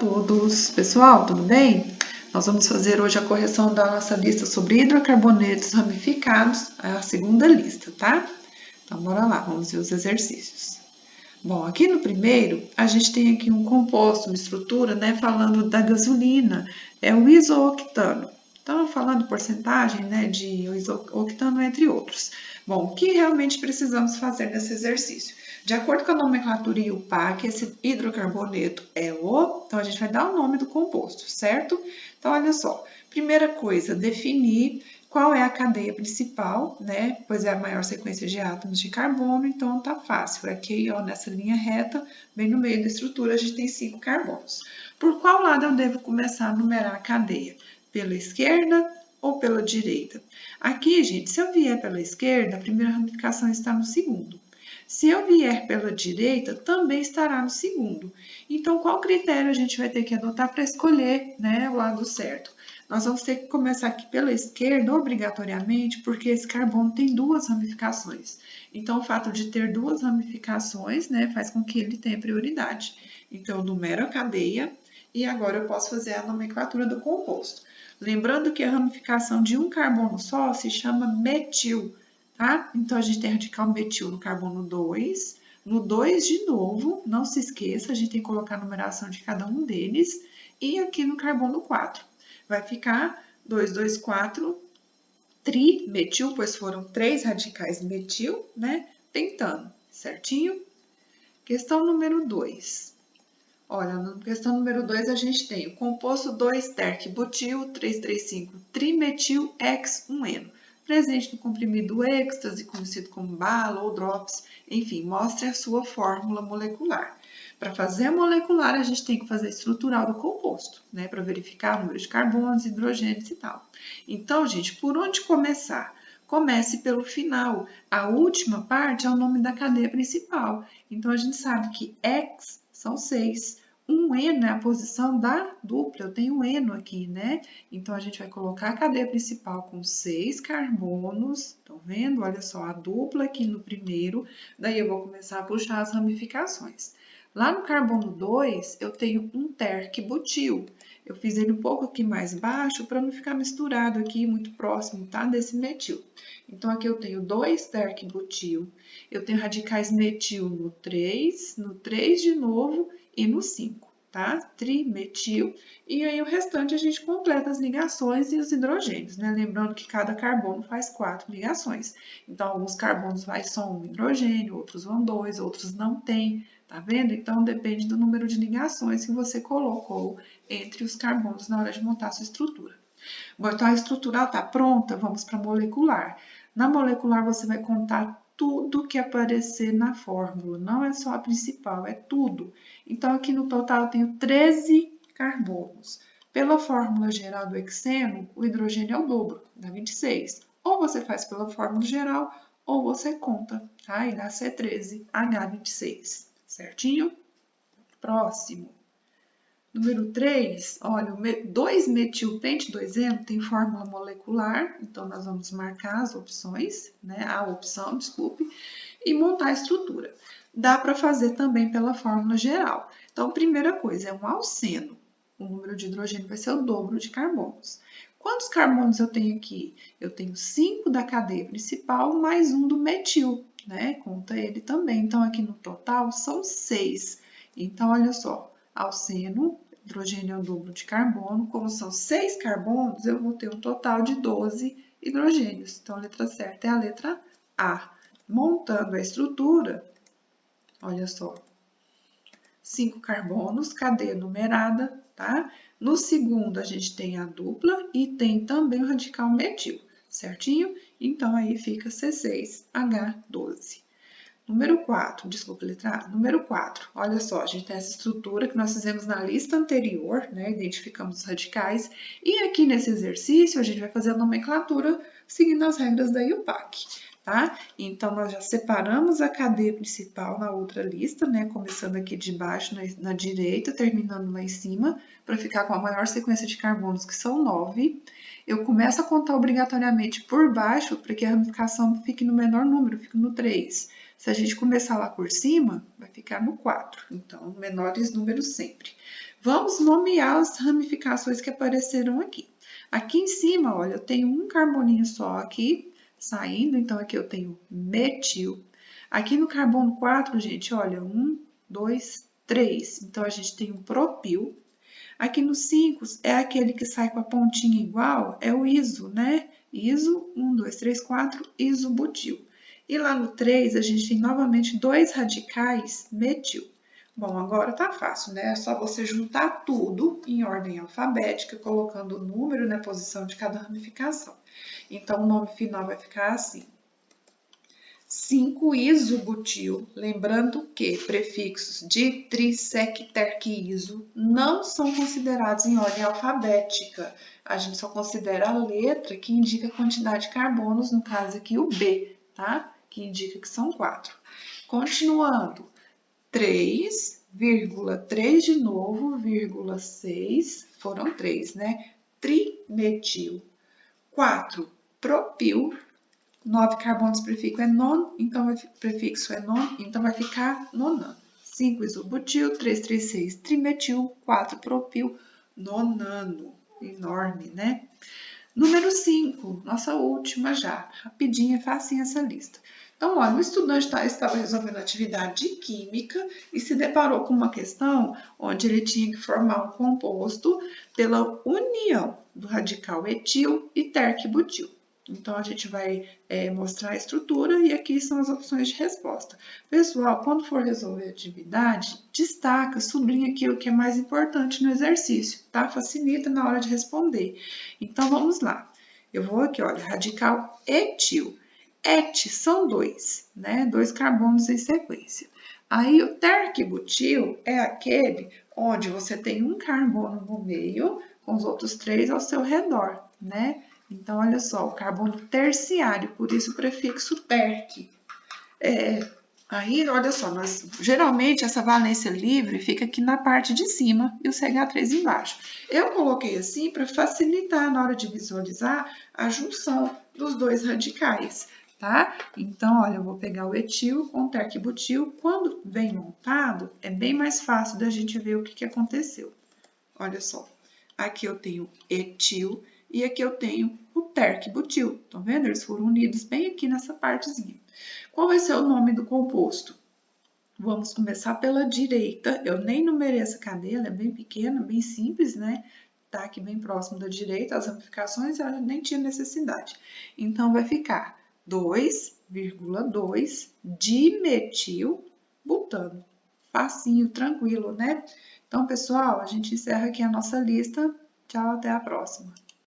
todos! Pessoal, tudo bem? Nós vamos fazer hoje a correção da nossa lista sobre hidrocarbonetos ramificados, a segunda lista, tá? Então, bora lá, vamos ver os exercícios. Bom, aqui no primeiro, a gente tem aqui um composto, uma estrutura, né, falando da gasolina, é o isooctano. Então, falando porcentagem, né, de isooctano, entre outros. Bom, o que realmente precisamos fazer nesse exercício? De acordo com a nomenclatura IUPAC, esse hidrocarboneto é o... Então, a gente vai dar o nome do composto, certo? Então, olha só. Primeira coisa, definir qual é a cadeia principal, né? Pois é a maior sequência de átomos de carbono, então tá fácil. Aqui, ó, nessa linha reta, bem no meio da estrutura, a gente tem 5 carbonos. Por qual lado eu devo começar a numerar a cadeia? Pela esquerda ou pela direita? Aqui, gente, se eu vier pela esquerda, a primeira ramificação está no segundo. Se eu vier pela direita, também estará no segundo. Então, qual critério a gente vai ter que adotar para escolher, né, o lado certo? Nós vamos ter que começar aqui pela esquerda, obrigatoriamente, porque esse carbono tem 2 ramificações. Então, o fato de ter 2 ramificações, né, faz com que ele tenha prioridade. Então, eu numero a cadeia e agora eu posso fazer a nomenclatura do composto. Lembrando que a ramificação de um carbono só se chama metil, tá? Então, a gente tem radical metil no carbono 2. No 2, de novo, não se esqueça, a gente tem que colocar a numeração de cada um deles. E aqui no carbono 4. Vai ficar 2, 2, 4, trimetil, pois foram 3 radicais metil, né? Pentano, certinho? Questão número 2. Olha, na questão número 2 a gente tem o composto 2-terc-butil 335-trimetil-X1-eno, presente no comprimido êxtase, conhecido como bala ou drops, enfim, mostre a sua fórmula molecular. Para fazer a molecular, a gente tem que fazer a estrutural do composto, né, para verificar o número de carbonos, hidrogênios e tal. Então, gente, por onde começar? Comece pelo final. A última parte é o nome da cadeia principal. Então, a gente sabe que X são 6. Um eno é a posição da dupla, eu tenho um eno aqui, né? Então, a gente vai colocar a cadeia principal com 6 carbonos, estão vendo? Olha só, a dupla aqui no primeiro, daí eu vou começar a puxar as ramificações. Lá no carbono 2, eu tenho um terc-butil. Eu fiz ele um pouco aqui mais baixo para não ficar misturado aqui, muito próximo, tá? Desse metil. Então, aqui eu tenho 2 terc-butil, eu tenho radicais metil no 3 de novo e no 5, tá? Trimetil. E aí, o restante a gente completa as ligações e os hidrogênios, né? Lembrando que cada carbono faz 4 ligações. Então, alguns carbonos vai só um hidrogênio, outros vão 2, outros não tem. Tá vendo? Então, depende do número de ligações que você colocou entre os carbonos na hora de montar a sua estrutura. Bom, então a estrutural está pronta, vamos para a molecular. Na molecular, você vai contar tudo que aparecer na fórmula, não é só a principal, é tudo. Então, aqui no total, eu tenho 13 carbonos. Pela fórmula geral do hexeno, o hidrogênio é o dobro, dá 26. Ou você faz pela fórmula geral, ou você conta, tá? E dá C13H26. Certinho? Próximo. Número 3, olha, o 2-metilpente-2-eno tem fórmula molecular, então nós vamos marcar as opções, né? A opção, desculpe, e montar a estrutura. Dá para fazer também pela fórmula geral. Então, primeira coisa, é um alceno. O número de hidrogênio vai ser o dobro de carbonos. Quantos carbonos eu tenho aqui? Eu tenho 5 da cadeia principal mais 1 do metil, né? Conta ele também. Então, aqui no total são 6. Então, olha só, alceno, hidrogênio é o dobro de carbono. Como são 6 carbonos, eu vou ter um total de 12 hidrogênios. Então, a letra certa é a letra A. Montando a estrutura, olha só, 5 carbonos, cadeia numerada, tá? No segundo, a gente tem a dupla e tem também o radical metil, certinho? Então, aí fica C6H12. Número 4, desculpa, letra A. Número 4, olha só, a gente tem essa estrutura que nós fizemos na lista anterior, né? Identificamos os radicais. E aqui nesse exercício, a gente vai fazer a nomenclatura seguindo as regras da IUPAC, tá? Então, nós já separamos a cadeia principal na outra lista, né? Começando aqui de baixo na direita, terminando lá em cima, para ficar com a maior sequência de carbonos, que são 9. Eu começo a contar obrigatoriamente por baixo, para que a ramificação fique no menor número, fique no 3. Se a gente começar lá por cima, vai ficar no 4. Então, menores números sempre. Vamos nomear as ramificações que apareceram aqui. Aqui em cima, olha, eu tenho um carboninho só aqui saindo, então aqui eu tenho metil. Aqui no carbono 4, gente, olha, 1, 2, 3. Então, a gente tem um propil. Aqui no 5 é aquele que sai com a pontinha igual, é o iso, né? Iso, 1, 2, 3, 4, isobutil. E lá no 3, a gente tem novamente dois radicais metil. Bom, agora tá fácil, né? É só você juntar tudo em ordem alfabética, colocando o número na posição de cada ramificação. Então, o nome final vai ficar assim. 5-isobutil, lembrando que prefixos de tri, sec, terc e iso não são considerados em ordem alfabética. A gente só considera a letra que indica a quantidade de carbonos, no caso aqui o B, tá? Que indica que são 4. Continuando, 3,3 de novo, vírgula 6, foram 3, né? Trimetil. 4, propil. 9 carbonos, prefixo é non, então vai ficar nonano. 5 isobutil, 3, 3, 6 trimetil, 4 propil, nonano. Enorme, né? Número 5, nossa última já. Rapidinho, é facinho essa lista. Então, olha, o estudante estava resolvendo atividade de química e se deparou com uma questão onde ele tinha que formar um composto pela união do radical etil e terc-butil. Então, a gente vai mostrar a estrutura e aqui são as opções de resposta. Pessoal, quando for resolver a atividade, destaca, sublinha aquilo que é mais importante no exercício, tá? Facilita na hora de responder. Então, vamos lá. Eu vou aqui, olha, radical etil. Et são 2, né? 2 carbonos em sequência. Aí, o terc-butil é aquele onde você tem um carbono no meio, com os outros 3 ao seu redor, né? Então, olha só, o carbono terciário, por isso o prefixo terc. Aí, olha só, geralmente essa valência livre fica aqui na parte de cima e o CH3 embaixo. Eu coloquei assim para facilitar na hora de visualizar a junção dos dois radicais, tá? Então, olha, eu vou pegar o etil com o terc-butil. Quando vem montado, é bem mais fácil da gente ver o que aconteceu. Olha só, aqui eu tenho etil e aqui eu tenho o terc-butil. Estão vendo? Eles foram unidos bem aqui nessa partezinha. Qual vai ser o nome do composto? Vamos começar pela direita. Eu nem numerei essa cadeia, ela é bem pequena, bem simples, né? Tá aqui bem próximo da direita, as ramificações ela nem tinha necessidade. Então, vai ficar 2,2 dimetil butano. Facinho, tranquilo, né? Então, pessoal, a gente encerra aqui a nossa lista. Tchau, até a próxima.